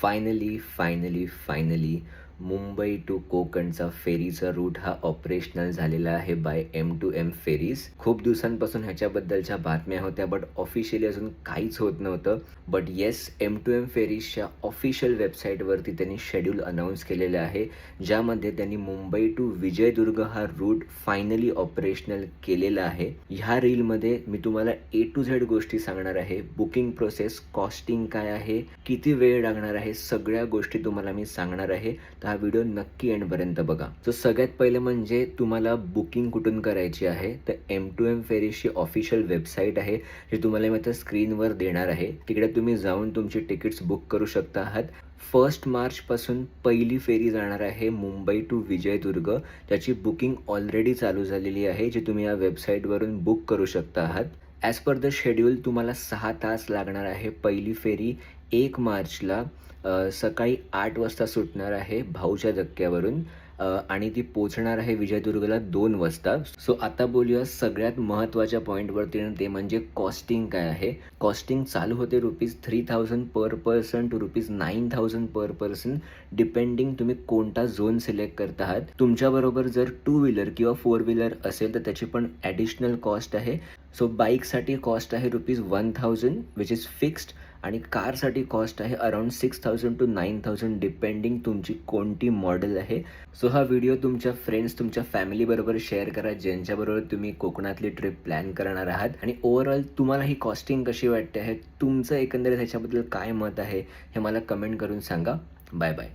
Finally Mumbai to कोकणचा फेरीचा route हा ऑपरेशनल झालेला आहे बाय M2M फेरीज. खूप दिवसांपासून ह्याच्याबद्दलच्या बातम्या होत्या, बट ऑफिशियली अजून काहीच होत नव्हतं. बट येस, M2M फेरीजच्या ऑफिशियल वेबसाईटवरती त्यांनी शेड्यूल अनाऊन्स केलेलं आहे, ज्यामध्ये त्यांनी मुंबई टू विजयदुर्ग हा रूट फायनली ऑपरेशनल केलेला आहे. ह्या रीलमध्ये मी तुम्हाला A to Z गोष्टी सांगणार आहे. बुकिंग प्रोसेस, कॉस्टिंग काय आहे, किती वेळ लागणार आहे, सगळ्या गोष्टी तुम्हाला मी सांगणार आहे. तर हा व्हिडिओ नक्की एंडपर्यंत बघा. तर सगळ्यात पहिले म्हणजे तुम्हाला बुकिंग कुठून करायची आहे, तर M2M फेरीजची ऑफिशियल वेबसाईट आहे, जी तुम्हाला मी आता स्क्रीनवर देणार आहे. तिकडे तुम्ही जाऊन तुमची तिकीट्स बुक करू शकता आहात. 1 मार्चपासून पहिली फेरी जाणार आहे मुंबई टू विजयदुर्ग. त्याची बुकिंग ऑलरेडी चालू झालेली आहे, जी तुम्ही या वेबसाईटवरून बुक करू शकता आहात. ॲज पर द शेड्यूल तुम्हाला 6 तास लागणार आहे. पहिली फेरी 1 मार्चला सकाळी 8 वाजता सुटणार आहे भाऊच्या धक्क्यावरून, आणि ती पोचणार आहे विजयदुर्गला 2 वाजता. सो आता बोलूया सगळ्यात महत्त्वाच्या पॉईंटवरती, आणि ते म्हणजे कॉस्टिंग काय आहे. कॉस्टिंग चालू होते ₹3000 पर पर्सन टू ₹9000 पर पर्सन, डिपेंडिंग तुम्ही कोणता झोन सिलेक्ट करत आहात. तुमच्याबरोबर जर 2 व्हीलर किंवा 4 व्हीलर असेल तर त्याची पण ॲडिशनल कॉस्ट आहे. सो बाईकसाठी कॉस्ट आहे ₹1000 विच इज फिक्स्ड, आणि कारसाठी कॉस्ट आहे अराउंड 6000 टू 9000 डिपेंडिंग तुमची कोणती मॉडेल आहे. सो हा व्हिडिओ तुमच्या फ्रेंड्स, तुमच्या फॅमिलीबरोबर शेअर करा, ज्यांच्याबरोबर तुम्ही कोकणातली ट्रिप प्लॅन करणार आहात. आणि ओव्हरऑल तुम्हाला ही कॉस्टिंग कशी वाटते आहे, तुमचं एकंदरीत ह्याच्याबद्दल काय मत आहे, हे मला कमेंट करून सांगा. Bye bye.